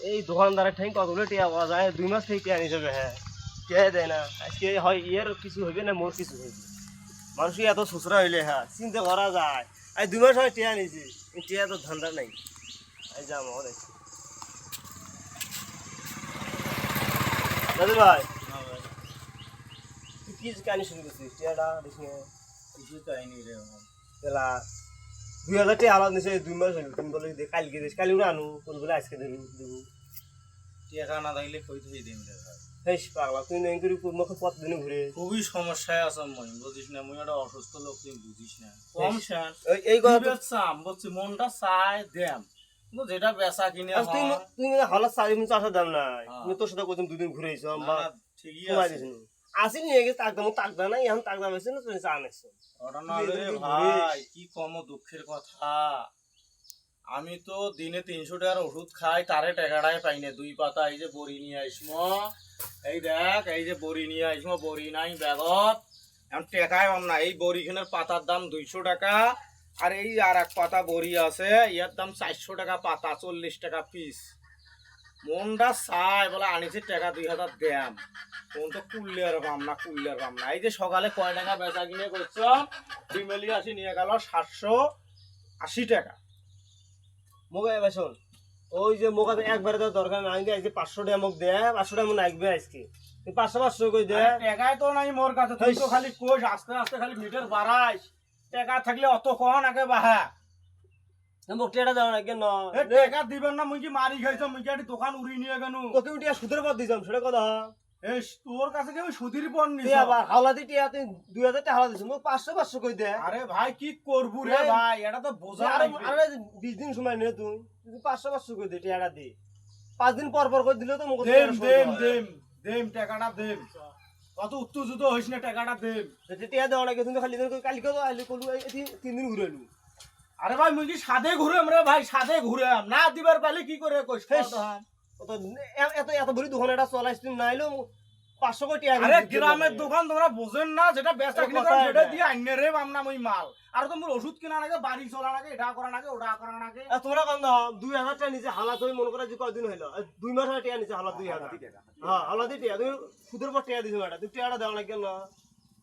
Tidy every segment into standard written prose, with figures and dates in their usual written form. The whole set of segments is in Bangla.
এই দোকানদারের ঠেং কতগুলো টিয়া পাওয়া যায় 2 মাস থেকে টিয়া নিয়ে যাবে। হ্যাঁ টিয়া দেয় না, আজকে হয় এর কিছু হইবে না মোর কিছু হইবে। মানুষ এত খুচরা হইলে হ্যাঁ চিন্তা করা যায়। আজ 2 মাস হয় টিয়া নিয়েছি, টিয়া তো ধান্দা নাই। আজ যাম অনেক দাদু ভাই তুই কি কাহিনী শুরু করছিস? টিয়াটা দেখি কিছু চাইনি রে পেলা 2000 টিয়া আলাদা নিছে 2 মাস হইল। তুমি বলে কালকে দিস, কালি উড়ে আনু, কোন বলে আজকে দেবো দেবো। টাকা না থাকলে কই থেকে দিন রে ভাই। হেস পাগলা তুই নেই করি মুখে পথ দিনে ঘুরে। খুবই সমস্যায় আছি মই, বুঝিস না, মুই একটা অসুস্থ লোক, তুই বুঝিস না। কম শেষ এই কথা চাম বলছি, মনটা চাই দেম, কিন্তু যেটা বেচা কিনে তুই তুই হলার 4 মিনিট আসার দাম নাই। তুমি তোর সাথে কতদিন 2 দিন ঘুরে আইছো আমরা ঠিকই সময় আছে। দিছিস আসিল নিয়ে গেছে তাকদাম নাই, এখন তাকদাম হইছে না তুই চা আনছো। ওটা না রে ভাই, কি কম দুঃখের কথা। আমি তো দিনে 300 টাকার ওষুধ খাই, তারে টাকাটাই পাই না। 2 পাতা এই যে বড়ি নিয়ে আইসমো, এই দেখ এই যে বড়ি নিয়ে আইসমো, বড়ি নাই ব্যাগত, এখন টাকাই পাম না। এই বড়িখানের পাতার দাম 200 টাকা, আর এই আর এক পাতা বড়ি আছে, ইয়ার দাম 400 টাকা পাতা, 40 টাকা পিস। মনটা চাই বলে আনিছি টাকা 2000 দেম, কোন তো কুললে আর পাম না, কুললে আর পাম না। এই যে সকালে কয় টাকা বেচা কিনে করছো, ফিমেলি আসি নিয়ে গেল 780 টাকা। মোকে এবার শোন, ওই যে মোকে একবারে দেওয়ার দরকার নাই, আজকে 500 টাকা মোক দে, 500 টাকা মনে আসবে আজকে। তুই 500 কই দে। টাকাই তো নাই মোর কাছে, তুই তো খালি কোষ আস্তে আস্তে খালি মিটার বাড়াইস। টাকা থাকলে অত কন আগে বাহা। মোক টিয়াটা দাও না কেন? টাকা দিবেন না, মুই কি মারি খাইছো, মুই কি একটা দোকান উড়ি নিয়ে গেল। তোকে টিয়া সুদের পথ দিছাম সেটা কথা। এই তোর কাছে কি আমি সুদির পণ তুই নিছি? আবার হাওলা দি টিয়া তুই 2000 টাকা হাওলা দিছিস, মোক 500 কই দে। আরে ভাই কি করবু রে ভাই, এটা তো বোঝা আরে লাগবে। আরে 20 দিন সময় নে তুই 500 কই দে টিয়াটা দে। 5 দিন পর পর কই দিলে তো মোক দেম দেম দেম দেম টাকাটা দেম, কত উত্তেজিত হইস না, টাকাটা দেম। টিয়া দাও না কিন্তু খালি কালকে তো আইলি কলু 3 দিন ঘুরে এলু। আরে ভাই মুই কি সাদে ঘুরেম রে ভাই, সাদে ঘুরেম না, দিবার পালি কি করে কইস? তো এত এত বড় দোকান এটা চলাইছ তুমি নাইলো 500 কই টিয়া। আরে গ্রামের দোকান তোমরা বোঝেন না, যেটা বেচা কিনে করে সেটা দিয়ে আইনে রে পাম না মুই মাল। আর তো মোর ওষুধ কিনা লাগে, বাড়ি চলা লাগে, এটা করা লাগে, ওটা করা লাগে। তোমরা কম দাও 2000 টাকা নিচে হালা তুই মনে করে যে কয়দিন হইলো 2 মাস টাকা নিচে হালা 2000। হ্যাঁ হালা দি টিয়া তুই সুদের পর টাকা দিছ এটা, তুই টিয়াটা দাও না কেন?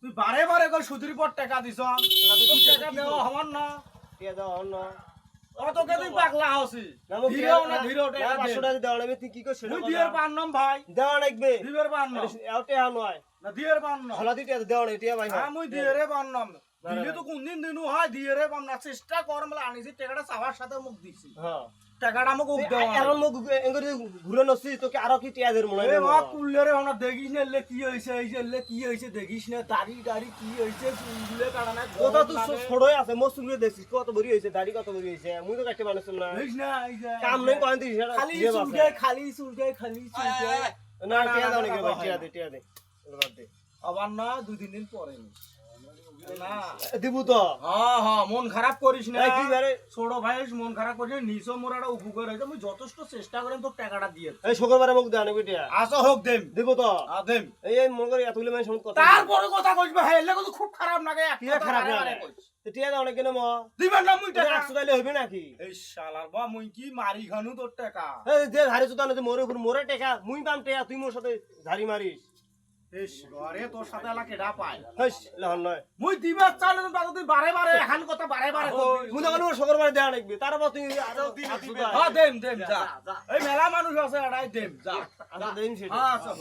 তুই বারে বারে কই সুদের পর টাকা দিছ, তুই টাকা দেওয়া হমান না, টিয়া দাও না তোকে তুই পাগলা হসি। নামক ধীরেও না ধীরেও টাকা দে। 500 টাকা দাও না তুই কি কর সেটা তুই দিয়ের পান্নম ভাই, দাও লাগবে দিবের পান্নম এও টিয়া নয় না, দিয়ের পান্নম। হালা দি টিয়া দাও না টিয়া ভাই। হ্যাঁ মুই দিয়ে রে পান্নম, দিলে তো কোন দিন দিনু হয়, দিয়ে রে পাম না। চেষ্টা কর মানে আনিছি টাকাটা চাওয়ার সাথে মুখ দিছি, হ্যাঁ টাকাটা আমাকে উপ দেওয়া। এখন মোক এঙ্গরি ঘুরে নছি তোকে আরো কি টিয়া দের মনে এ হয় মা কুললে রে আমরা দেখিস না, এলে কি হইছে, এই যে এলে কি হইছে দেখিস না, দাড়ি দাড়ি কি হইছে, চুলগুলো কাটা না, কথা তুই ছোড়ই আছে মোর চুলে দেখছিস কত বড়ি হইছে, দাড়ি কত বড়ি হইছে, মুই তো কাটতে পারছিস না। দেখিস না, এই যে কাম নাই কোন দিস খালি চুলকে খালি চুলকে খালি চুলকে। না টিয়া দাও না ভাই, টিয়া দে টিয়া দে বাদ দে। আবার না 2-3 দিন পরে নি না দিবু তো। হ্যাঁ হ্যাঁ, মন খারাপ করিস না। কি বারে ছোট ভাই মন খারাপ করিস না, নিছো মোর একটা উপকার হইছে, আমি যথেষ্ট চেষ্টা করেন তোর টাকাটা দিয়ে। এই শুক্রবারে মোক দাও না টিয়া আসো হোক দেম, দিবু তো। দেম। এই মন করে এতগুলো মানুষ সঙ্গে কথা তারপরে কথা কইস ভাই, এলে কিন্তু খুব খারাপ লাগে। কি খারাপ লাগে টিয়া দাও না কেন মো দিবেন না মুই টাকা, 100 টাকা হইবে নাকি? এই শালার বা মুই কি মারি খানু তোর টাকা। এই যে ধারে জুতা না মোরে উপর মোরে টাকা মুই পাম টাকা তুই মোর সাথে ধারি মারিস। এই ঘরে তোর সাথে এলা কেডা পায়? হেস লহন নয় মুই দিবার চাইলে তো তুই বারে বারে এখান কথা বারে বারে কইবি। মুই তো শুক্রবারে দেওয়া লাগবে তারপর তুই আরো হ্যাঁ দেম দেম যা, এই মেলা মানুষ আছে এটাই দেম যা। আচ্ছা দেন সেটা আচ্ছা।